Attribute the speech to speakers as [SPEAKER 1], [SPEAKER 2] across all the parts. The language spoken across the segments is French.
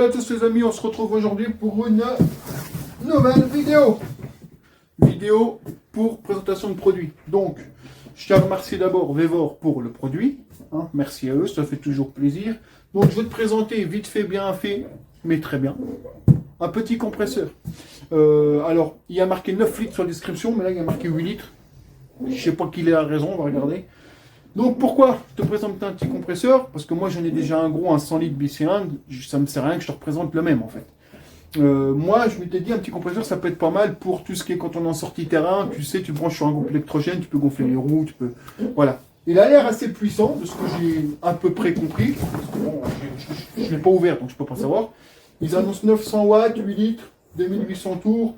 [SPEAKER 1] à tous les amis, on se retrouve aujourd'hui pour une nouvelle vidéo. Vidéo pour présentation de produits. Donc, je tiens à remercier d'abord Vevor pour le produit. Merci à eux, ça fait toujours plaisir. Donc, je vais te présenter vite fait, bien fait, mais très bien. Un petit compresseur. Alors, il y a marqué 9 litres sur la description, mais là, il y a marqué 8 litres. Je ne sais pas qui a raison, on va regarder. Donc pourquoi je te présente un petit compresseur? Parce que moi j'en ai déjà un gros, un 100 litres BC1, ça me sert à rien que je te représente le même en fait. Moi je m'étais dit un petit compresseur ça peut être pas mal pour tout ce qui est quand on est en sortie terrain, tu sais, tu branches sur un groupe électrogène, tu peux gonfler les roues, tu peux... Voilà. Il a l'air assez puissant de ce que j'ai à peu près compris. Parce que bon, je ne l'ai pas ouvert donc je peux pas savoir. Ils annoncent 900 watts, 8 litres, 2800 tours.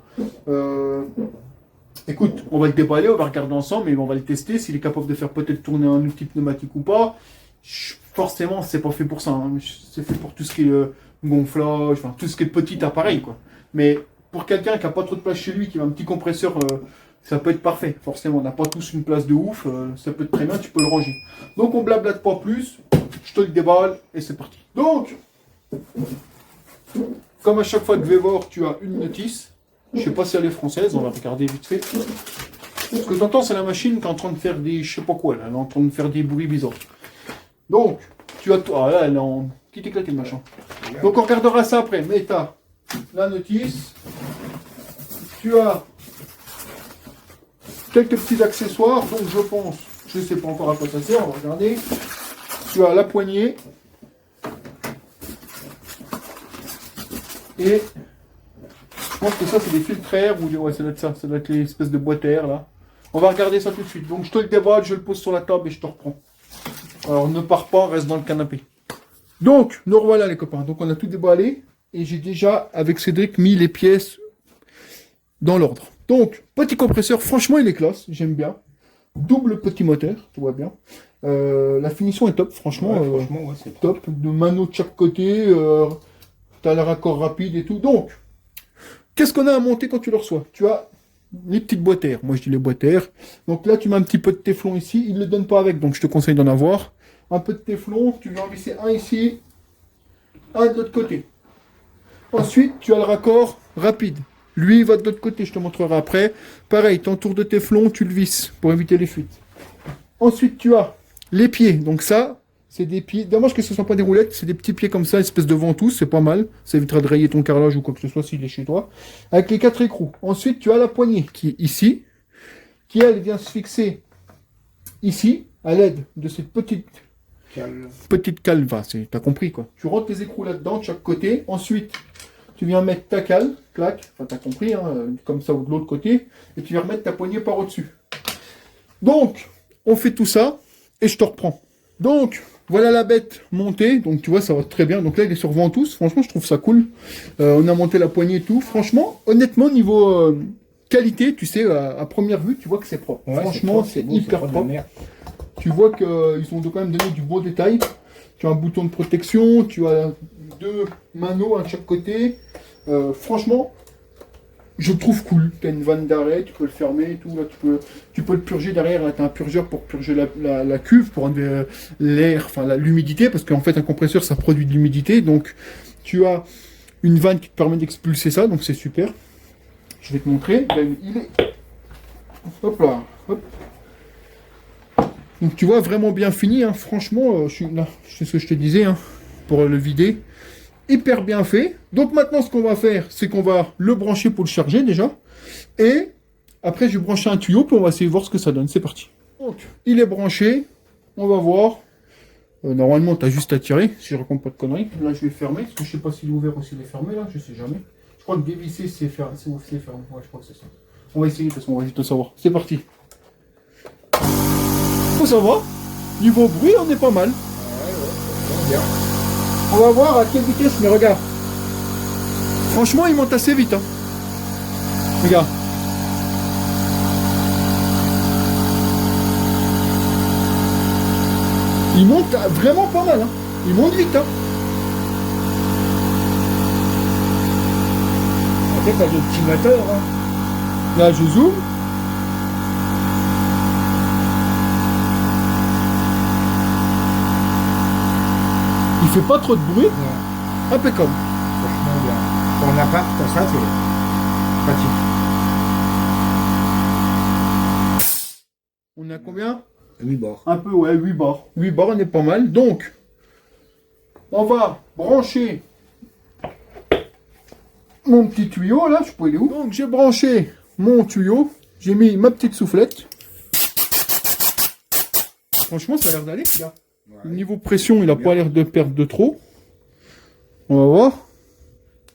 [SPEAKER 1] Écoute, on va le déballer, on va regarder ensemble et on va le tester. S'il est capable de faire peut-être tourner un outil pneumatique ou pas. Forcément, c'est pas fait pour ça. C'est fait pour tout ce qui est gonflage, enfin tout ce qui est petit appareil, quoi. Mais pour quelqu'un qui n'a pas trop de place chez lui, qui a un petit compresseur, ça peut être parfait. Forcément, on n'a pas tous une place de ouf. Ça peut être très bien, tu peux le ranger. Donc on blablate pas plus. Je te le déballe et c'est parti. Donc, comme à chaque fois de Vevor, tu as une notice. Je sais pas si elle est française, on va regarder vite fait. Ce que tu entends, c'est la machine qui est en train de faire des... je sais pas quoi, là. Elle est en train de faire des bruits bizarres. Donc, tu as... ah là, elle est en... petit éclaté, le machin. Donc, on regardera ça après. Mais tu as la notice. Tu as quelques petits accessoires. Donc, je pense... je sais pas encore à quoi ça sert, on va regarder. Tu as la poignée. Et... je pense que ça c'est des filtres air ou ouais, ça doit être les espèces de boîtes à air là. On va regarder ça tout de suite. Donc je te le déballe, je le pose sur la table et je te reprends. Alors ne pars pas, reste dans le canapé. Donc nous revoilà les copains. Donc on a tout déballé et j'ai déjà avec Cédric mis les pièces dans l'ordre. Donc petit compresseur, franchement il est classe, j'aime bien. Double petit moteur, tu vois bien. La finition est top, franchement, ouais, c'est top. De mano de chaque côté, t'as le raccord rapide et tout. Donc qu'est-ce qu'on a à monter quand tu le reçois? Tu as les petites boîtes à air. Moi, je dis les boîtes à air. Donc là, tu mets un petit peu de téflon ici. Ils ne le donnent pas avec, donc je te conseille d'en avoir. Un peu de téflon. Tu vas en visser un ici, un de l'autre côté. Ensuite, tu as le raccord rapide. Lui, il va de l'autre côté. Je te montrerai après. Pareil, ton tour de téflon, tu le visses pour éviter les fuites. Ensuite, tu as les pieds. Donc ça... c'est des pieds, dommage que ce ne soit pas des roulettes, c'est des petits pieds comme ça, une espèce de ventouse, c'est pas mal. Ça évitera de rayer ton carrelage ou quoi que ce soit s'il est chez toi. Avec les 4 écrous. Ensuite, tu as la poignée qui est ici, qui elle vient se fixer ici, à l'aide de cette petite calva. T'as compris quoi. Tu rentres les écrous là-dedans de chaque côté. Ensuite, tu viens mettre ta cale, clac, enfin t'as compris, hein, comme ça ou de l'autre côté. Et tu viens remettre ta poignée par au-dessus. Donc, on fait tout ça et je te reprends. Donc, voilà la bête montée, donc tu vois ça va très bien. Donc là il est sur ventouse, franchement je trouve ça cool. On a monté la poignée et tout. Franchement, honnêtement niveau qualité, tu sais, à première vue tu vois que c'est propre. Ouais, franchement c'est hyper propre. Tu vois qu'ils ont quand même donné du beau détail. Tu as un bouton de protection, tu as 2 manos à chaque côté. Franchement, je trouve cool. Tu as une vanne d'arrêt, tu peux le fermer et tout. Là, tu peux le purger derrière. Là, tu as un purgeur pour purger la cuve, pour enlever l'air, enfin l'humidité, parce qu'en fait, un compresseur, ça produit de l'humidité. Donc, tu as une vanne qui te permet d'expulser ça. Donc, c'est super. Je vais te montrer. Là, il est... hop là. Hop. Donc, tu vois, vraiment bien fini. Hein. Franchement, c'est ce que je te disais, hein, pour le vider. Hyper bien fait. Donc maintenant, ce qu'on va faire, c'est qu'on va le brancher pour le charger déjà. Et après, je vais brancher un tuyau, puis on va essayer de voir ce que ça donne. C'est parti. Donc, il est branché. On va voir. Normalement, tu as juste à tirer, si je raconte pas de conneries. Là, je vais fermer, parce que je sais pas s'il est ouvert ou s'il est fermé, là. Je sais jamais. Je crois que dévisser, c'est fermé. Ouais, je crois que c'est ça. On va essayer, de toute façon, on va juste le savoir. C'est parti. Ça va. Niveau bruit, on est pas mal. Ouais, bien. On va voir à quelle vitesse, mais regarde. Franchement, il monte assez vite. Hein. Regarde. Il monte vraiment pas mal. Hein. Il monte vite. Hein.
[SPEAKER 2] Après, t'as des petits moteurs. Hein.
[SPEAKER 1] Là, je zoome. Il fait pas trop de bruit.
[SPEAKER 2] Ouais.
[SPEAKER 1] Impeccable.
[SPEAKER 2] franchement, pour un appart, ça, c'est pratique.
[SPEAKER 1] On a combien?
[SPEAKER 2] 8 bords.
[SPEAKER 1] Un peu, ouais, 8 bars. 8 bars, on est pas mal. Donc, on va brancher mon petit tuyau, là. Je sais pas, il est où? Donc, j'ai branché mon tuyau. J'ai mis ma petite soufflette. Franchement, ça a l'air d'aller, là.
[SPEAKER 2] Ouais.
[SPEAKER 1] Le niveau pression, il n'a pas l'air de perdre de trop. On va voir.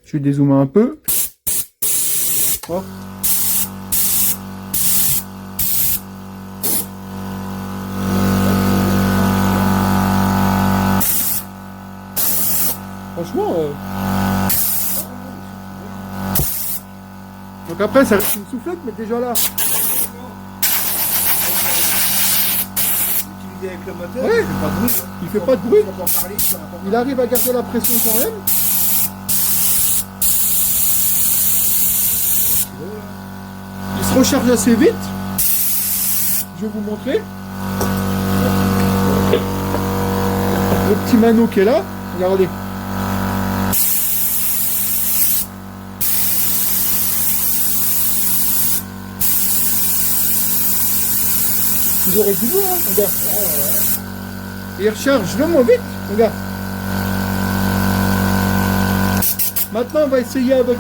[SPEAKER 1] Je vais dézoomer un peu. Oh. Franchement, donc après, ça reste une soufflette, mais déjà là.
[SPEAKER 2] Utilisé avec le moteur,
[SPEAKER 1] Ouais.
[SPEAKER 2] il fait pas de bruit.
[SPEAKER 1] Il fait pas de bruit. Il arrive à garder la pression quand même. Il se recharge assez vite. Je vais vous montrer. Le petit mano qui est là. Regardez. Il aurait du bout, hein, regarde. Et il recharge le moins vite, regarde. Maintenant, on va essayer avec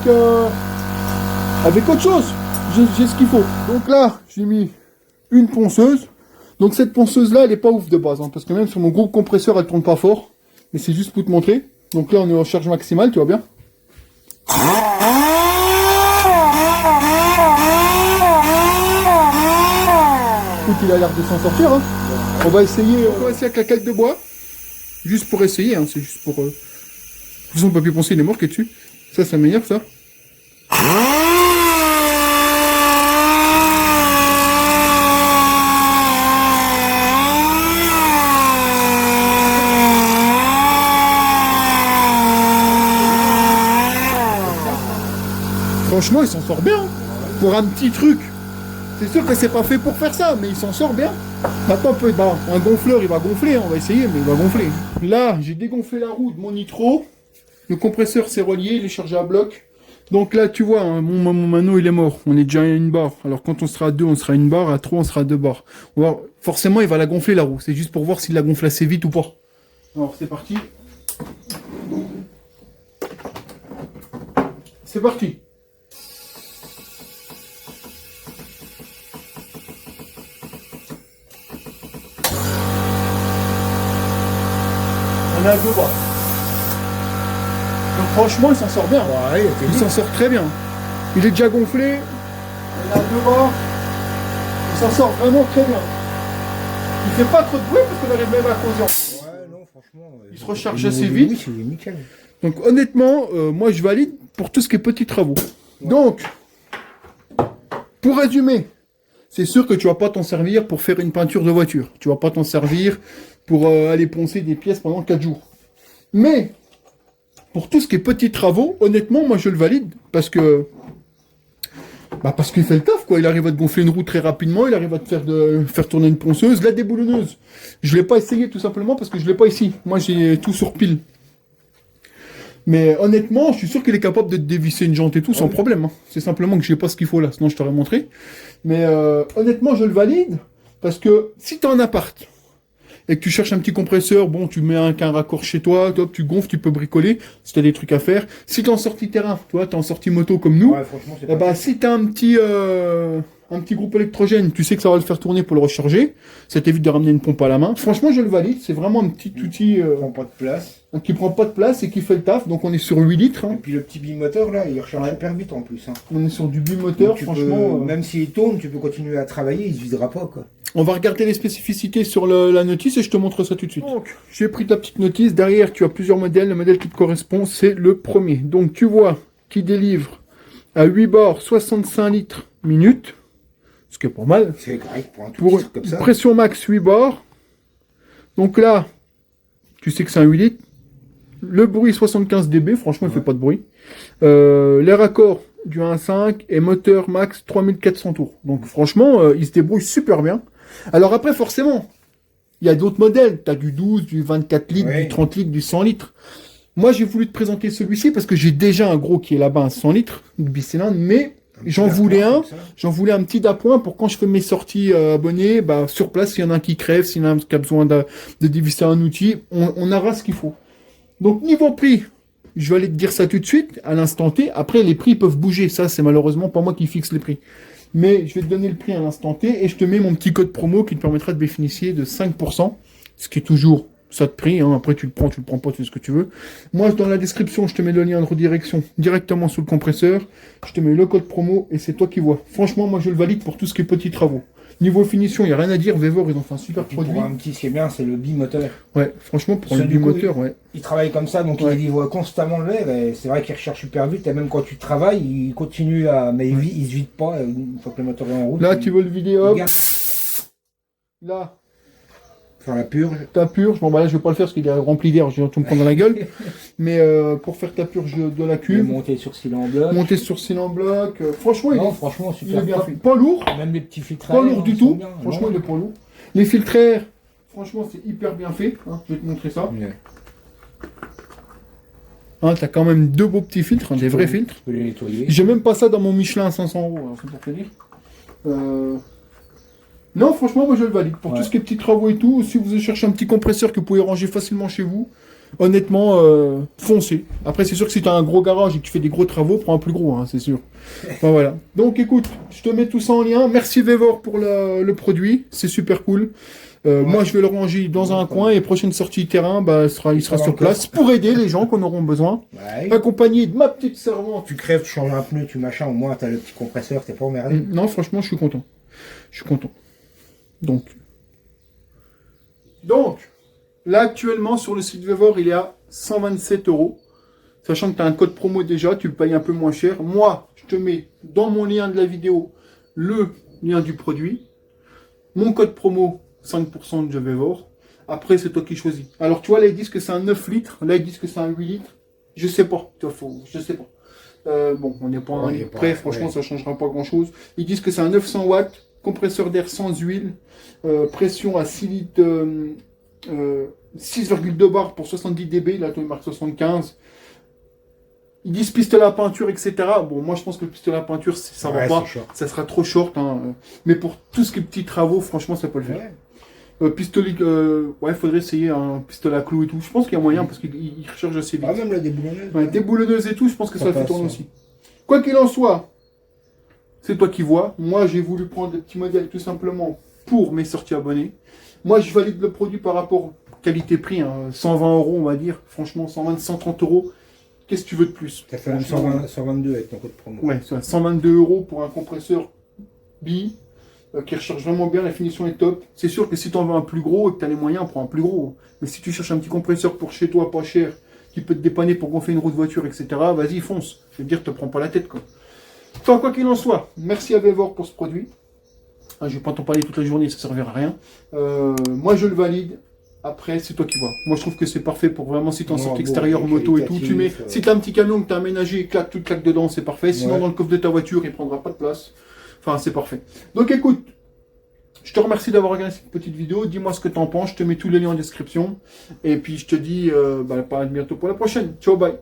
[SPEAKER 1] autre chose. J'ai ce qu'il faut. Donc là, j'ai mis une ponceuse. Donc cette ponceuse-là, elle est pas ouf de base, hein, parce que même sur mon gros compresseur, elle tourne pas fort. Mais c'est juste pour te montrer. Donc là, on est en charge maximale, tu vois bien. Écoute, il a l'air de s'en sortir. Hein. On va essayer avec la cale de bois. Juste pour essayer, hein, c'est juste pour... De toute façon, le papier poncé, il est mort qui est dessus. Ça m'énerve, ça. Franchement, il s'en sort bien. Pour un petit truc. C'est sûr que c'est pas fait pour faire ça, mais il s'en sort bien. Maintenant, un gonfleur, il va gonfler. On va essayer, mais il va gonfler. Là, j'ai dégonflé la roue de mon nitro. Le compresseur s'est relié, il est chargé à bloc. Donc là, tu vois, hein, mon mano, il est mort. On est déjà à une barre. Alors, quand on sera à 2, on sera à une barre. À 3, on sera à 2 barres. Forcément, il va la gonfler, la roue. C'est juste pour voir s'il la gonfle assez vite ou pas. Alors, c'est parti. C'est parti. On est à 2 barres. Donc franchement, il s'en sort bien.
[SPEAKER 2] Ouais,
[SPEAKER 1] Il s'en sort très bien. Il est déjà gonflé. On est à 2 barres. Il s'en sort vraiment très bien. Il fait pas trop de bruit parce qu'on arrive même à causer.
[SPEAKER 2] Ouais, non, franchement.
[SPEAKER 1] Il se recharge assez vite.
[SPEAKER 2] Oui, c'est nickel.
[SPEAKER 1] Donc honnêtement, moi je valide pour tout ce qui est petits travaux. Ouais. Donc, pour résumer, c'est sûr que tu vas pas t'en servir pour faire une peinture de voiture. Tu vas pas t'en servir pour aller poncer des pièces pendant 4 jours. Mais, pour tout ce qui est petits travaux, honnêtement, moi je le valide parce que... parce qu'il fait le taf, quoi. Il arrive à te gonfler une roue très rapidement, il arrive à te faire tourner une ponceuse, la déboulonneuse. Je l'ai pas essayé tout simplement parce que je l'ai pas ici. Moi j'ai tout sur pile. Mais honnêtement, je suis sûr qu'il est capable de te dévisser une jante et tout sans problème. Hein. C'est simplement que je sais pas ce qu'il faut là, sinon je t'aurais montré. Mais honnêtement, je le valide parce que si t'es en appart et que tu cherches un petit compresseur, bon, tu mets un raccord chez toi, top, tu gonfles, tu peux bricoler, si t'as des trucs à faire. Si t'es en sortie terrain, tu vois, t'es en sortie moto comme nous,
[SPEAKER 2] Ouais, franchement, c'est
[SPEAKER 1] si t'as un petit groupe électrogène, tu sais que ça va le faire tourner pour le recharger, ça t'évite de ramener une pompe à la main. Franchement, je le valide, c'est vraiment un petit outil
[SPEAKER 2] prend pas de place.
[SPEAKER 1] qui prend pas de place et qui fait le taf, donc on est sur 8 litres. Hein.
[SPEAKER 2] Et puis le petit bimoteur là, il recharge super vite en plus. Hein.
[SPEAKER 1] On est sur du bimoteur,
[SPEAKER 2] Donc,
[SPEAKER 1] franchement.
[SPEAKER 2] Même s'il tourne, tu peux continuer à travailler, il se videra pas quoi.
[SPEAKER 1] On va regarder les spécificités sur la notice et je te montre ça tout de suite. Donc, j'ai pris ta petite notice. Derrière, tu as plusieurs modèles. Le modèle qui te correspond, c'est le premier. Donc, tu vois qu'il délivre à 8 bars 65 litres minute. Ce qui est pas mal.
[SPEAKER 2] C'est correct pour un tout
[SPEAKER 1] Pour
[SPEAKER 2] petit truc comme ça.
[SPEAKER 1] pression max 8 bars. Donc là, tu sais que c'est un 8 litres. Le bruit 75 dB. Franchement, il fait pas de bruit. Les raccords du 1.5 et moteur max 3400 tours. Donc, franchement, il se débrouille super bien. Alors après, forcément, il y a d'autres modèles. Tu as du 12, du 24 litres,
[SPEAKER 2] Ouais.
[SPEAKER 1] du 30 litres, du 100 litres. Moi, j'ai voulu te présenter celui-ci parce que j'ai déjà un gros qui est là-bas, un 100 litres de bicylindre, mais j'en voulais un petit d'appoint pour quand je fais mes sorties abonnés, bah, sur place, s'il y en a un qui crève, s'il y en a un qui a besoin de dévisser un outil, on aura ce qu'il faut. Donc, niveau prix, je vais aller te dire ça tout de suite, à l'instant T. Après, les prix peuvent bouger. Ça, c'est malheureusement pas moi qui fixe les prix. Mais je vais te donner le prix à l'instant T et je te mets mon petit code promo qui te permettra de bénéficier de 5%, ce qui est toujours ça de prix. Hein. Après, tu le prends pas, tu fais ce que tu veux. Moi, dans la description, je te mets le lien de redirection directement sous le compresseur. Je te mets le code promo et c'est toi qui vois. Franchement, moi, je le valide pour tout ce qui est petits travaux. Niveau finition, il n'y a rien à dire. Vevor, ils ont fait un super produit.
[SPEAKER 2] Pour un petit, ce qui est bien, c'est le bimoteur.
[SPEAKER 1] Ouais, franchement, pour le bimoteur, ouais.
[SPEAKER 2] Il travaille comme ça, donc il voit constamment le lait. Et c'est vrai qu'il recherche super vite. Et même quand tu travailles, il continue à. Mais il se vide pas une fois que le moteur est en route.
[SPEAKER 1] Là, tu veux le vider, hop. Là.
[SPEAKER 2] Faire la purge.
[SPEAKER 1] Ta purge, bon bah là je vais pas le faire parce qu'il est rempli d'air, je vais tout me prendre dans la gueule. Mais pour faire ta purge de la cuve.
[SPEAKER 2] Monter sur cylindre bloc.
[SPEAKER 1] Monter sur cylindre bloc. Franchement,
[SPEAKER 2] franchement, super
[SPEAKER 1] il est bien fait. Pas lourd.
[SPEAKER 2] Même les petits filtres.
[SPEAKER 1] Pas lourd du tout. Franchement, il est pas lourd. Les filtres air, franchement, c'est hyper bien fait. Hein, je vais te montrer ça.
[SPEAKER 2] Ouais.
[SPEAKER 1] Hein, t'as quand même deux beaux petits filtres, hein, des vrais filtres.
[SPEAKER 2] Tu peux les nettoyer.
[SPEAKER 1] J'ai même pas ça dans mon Michelin à 500 €, alors c'est pour te dire. Non, franchement, moi je le valide. Pour tout ce qui est petits travaux et tout, si vous cherchez un petit compresseur que vous pouvez ranger facilement chez vous, honnêtement, foncez. Après, c'est sûr que si tu as un gros garage et que tu fais des gros travaux, prends un plus gros, hein, c'est sûr. Enfin, voilà. Donc écoute, je te mets tout ça en lien. Merci Vevor pour le produit, c'est super cool. Moi, je vais le ranger dans un coin et prochaine sortie terrain, bah, il sera sur place pour aider les gens qu'on auront besoin. Accompagné de ma petite servante.
[SPEAKER 2] Tu crèves, tu changes un pneu, tu machin, au moins tu as le petit compresseur, t'es pas emmerdé.
[SPEAKER 1] Non, franchement, je suis content. Je suis content. Donc, là actuellement sur le site Vevor, il est à 127 €. Sachant que tu as un code promo déjà, tu le payes un peu moins cher. Moi, je te mets dans mon lien de la vidéo le lien du produit. Mon code promo, 5% de Vevor. Après, c'est toi qui choisis. Alors, tu vois, là, ils disent que c'est un 9 litres. Là, ils disent que c'est un 8 litres. Je sais pas. Je sais pas. Bon, on n'est pas à un litre près. Franchement, ça changera pas grand-chose. Ils disent que c'est un 900 watts. Compresseur d'air sans huile, pression à 6 litres, 6,2 bars pour 70 dB, là, il marque 75. Ils disent pistolet à peinture, etc. Bon, moi, je pense que le pistolet à peinture, ça va pas, ça sera trop short. Hein. Mais pour tout ce qui est petits travaux, franchement, ça peut le faire. Pistolet, il faudrait essayer un pistolet à clous et tout. Je pense qu'il y a moyen parce qu'il recharge assez vite.
[SPEAKER 2] Même la déboulonneuse.
[SPEAKER 1] Ouais, déboulonneuse et tout, je pense que ça fait tourner aussi. Quoi qu'il en soit, c'est toi qui vois. Moi, j'ai voulu prendre des petits modèles tout simplement pour mes sorties abonnés. Moi, je valide le produit par rapport qualité-prix. Hein, 120 €, on va dire. Franchement, 120, 130 €. Qu'est-ce que tu veux de plus?
[SPEAKER 2] Ça fait même 122 avec ton code promo.
[SPEAKER 1] Ouais, 122 € pour un compresseur bi qui recharge vraiment bien. La finition est top. C'est sûr que si tu en veux un plus gros et que tu as les moyens, prends un plus gros. Mais si tu cherches un petit compresseur pour chez toi, pas cher, qui peut te dépanner pour gonfler une roue de voiture, etc., vas-y, fonce. Je veux dire, te prends pas la tête, quoi. Enfin, quoi qu'il en soit, merci à Vevor pour ce produit. Je ne vais pas t'en parler toute la journée, ça ne servira à rien. Moi, je le valide. Après, c'est toi qui vois. Moi, je trouve que c'est parfait pour vraiment si tu es en sortie extérieure, moto et tout. Tu mets, si tu as un petit camion que tu as aménagé, tout claque dedans, c'est parfait. Sinon, dans le coffre de ta voiture, il ne prendra pas de place. Enfin, c'est parfait. Donc, écoute, je te remercie d'avoir regardé cette petite vidéo. Dis-moi ce que tu en penses. Je te mets tous les liens en description. Et puis, je te dis à bientôt pour la prochaine. Ciao, bye.